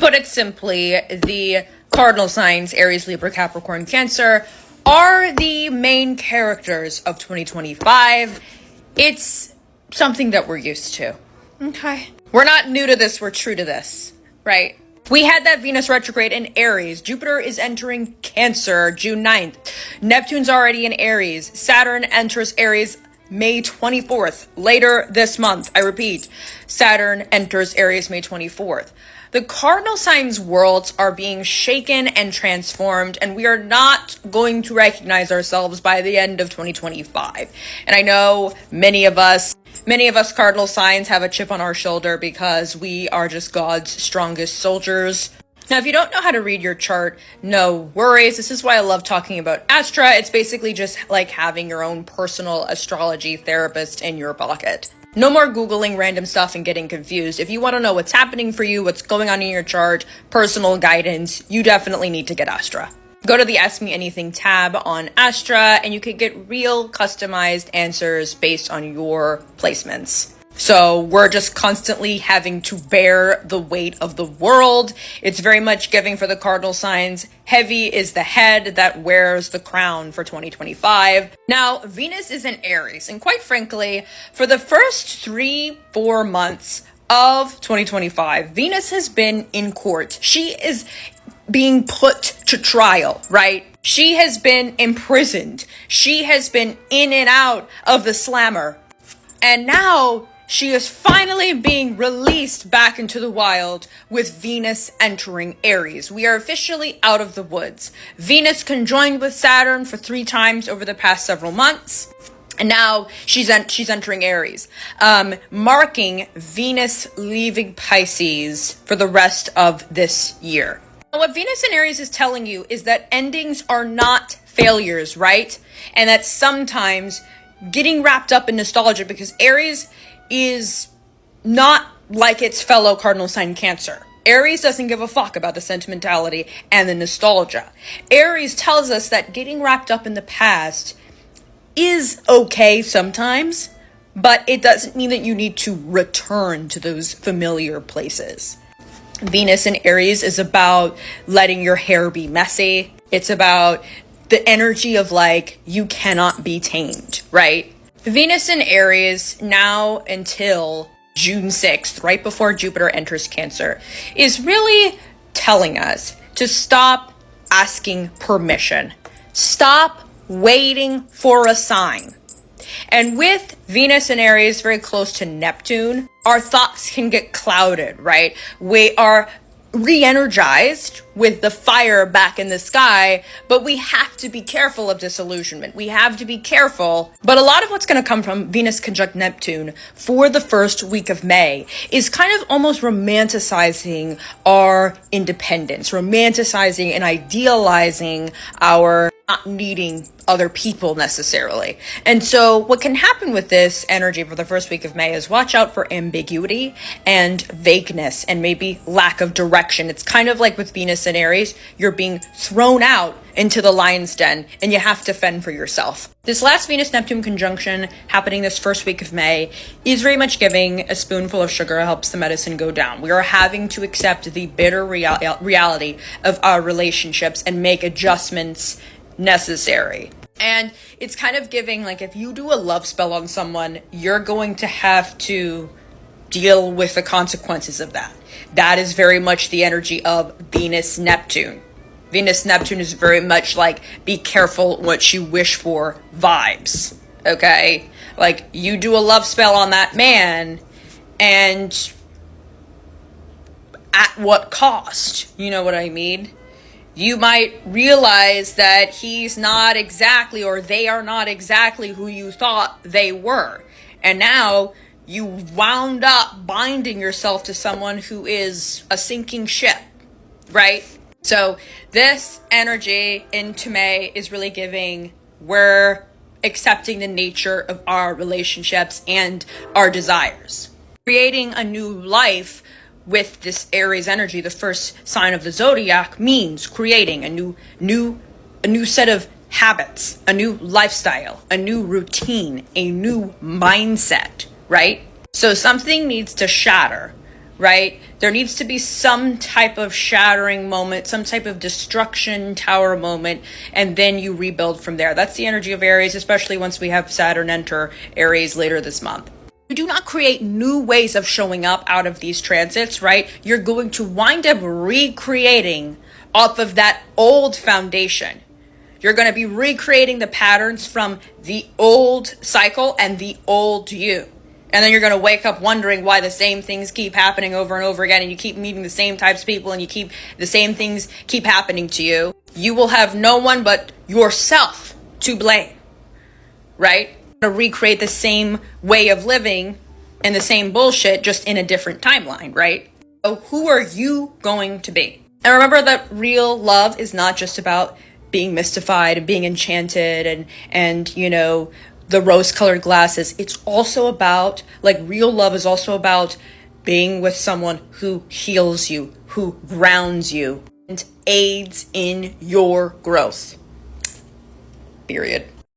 put it simply, the cardinal signs, Aries, Libra, Capricorn, Cancer, are the main characters of 2025. It's something that we're used to. Okay. We're not new to this, we're true to this, right? We had that Venus retrograde in Aries. Jupiter is entering Cancer June 9th. Neptune's already in Aries. Saturn enters Aries May 24th. Later this month, I repeat, Saturn enters Aries May 24th. The cardinal signs worlds are being shaken and transformed, and we are not going to recognize ourselves by the end of 2025. And I know many of us cardinal signs have a chip on our shoulder because we are just God's strongest soldiers. Now, if you don't know how to read your chart, no worries. This is why I love talking about Astra. It's basically just like having your own personal astrology therapist in your pocket. No more Googling random stuff and getting confused. If you want to know what's happening for you, what's going on in your chart, personal guidance, you definitely need to get Astra. Go to the Ask Me Anything tab on Astra and you can get real customized answers based on your placements. So we're just constantly having to bear the weight of the world. It's very much giving for the cardinal signs. Heavy is the head that wears the crown for 2025. Now, Venus is in Aries, and quite frankly, for the first 3-4 months of 2025, Venus has been in court. She is being put to trial, right? She has been imprisoned. She has been in and out of the slammer. And now she is finally being released back into the wild with Venus entering Aries. We are officially out of the woods. Venus conjoined with Saturn for 3 times over the past several months. And now she's entering Aries, marking Venus leaving Pisces for the rest of this year. What Venus in Aries is telling you is that endings are not failures, right? And that sometimes getting wrapped up in nostalgia, because Aries is not like its fellow cardinal sign Cancer. Aries doesn't give a fuck about the sentimentality and the nostalgia. Aries tells us that getting wrapped up in the past is okay sometimes, but it doesn't mean that you need to return to those familiar places. Venus in Aries is about letting your hair be messy. It's about the energy of like, you cannot be tamed, right? Venus in Aries now until June 6th, right before Jupiter enters Cancer, is really telling us to stop asking permission. Stop waiting for a sign. And with Venus in Aries very close to Neptune, our thoughts can get clouded, right? We are re-energized with the fire back in the sky, but we have to be careful of disillusionment. We have to be careful. But a lot of what's going to come from Venus conjunct Neptune for the first week of May is kind of almost romanticizing our independence, romanticizing and idealizing our not needing other people necessarily. And so what can happen with this energy for the first week of May is watch out for ambiguity and vagueness and maybe lack of direction. It's kind of like with Venus and Aries, you're being thrown out into the lion's den and you have to fend for yourself. This last Venus-Neptune conjunction happening this first week of May is very much giving a spoonful of sugar helps the medicine go down. We are having to accept the bitter reality of our relationships and make adjustments necessary. And it's kind of giving, like, if you do a love spell on someone, you're going to have to deal with the consequences of that. That is very much the energy of Venus-Neptune. Venus-Neptune is very much like, be careful what you wish for vibes, okay? Like, you do a love spell on that man, and at what cost? You know what I mean? You might realize that he's not exactly, or they are not exactly who you thought they were. And now you wound up binding yourself to someone who is a sinking ship, right? So this energy into May is really giving, we're accepting the nature of our relationships and our desires. Creating a new life with this Aries energy, the first sign of the zodiac, means creating a new set of habits, a new lifestyle, a new routine, a new mindset, right? So something needs to shatter right? There needs to be some type of shattering moment, some type of destruction tower moment, and then you rebuild from there. That's the energy of Aries, especially once we have Saturn enter Aries later this month. You do not create new ways of showing up out of these transits, right? You're going to wind up recreating off of that old foundation. You're going to be recreating the patterns from the old cycle and the old you. And then you're going to wake up wondering why the same things keep happening over and over again, and you keep meeting the same types of people, and the same things keep happening to you. You will have no one but yourself to blame, right? To recreate the same way of living and the same bullshit, just in a different timeline, right? So who are you going to be? And remember that real love is not just about being mystified and being enchanted and you know, the rose-colored glasses. It's also about, like, real love is also about being with someone who heals you, who grounds you, and aids in your growth. Period.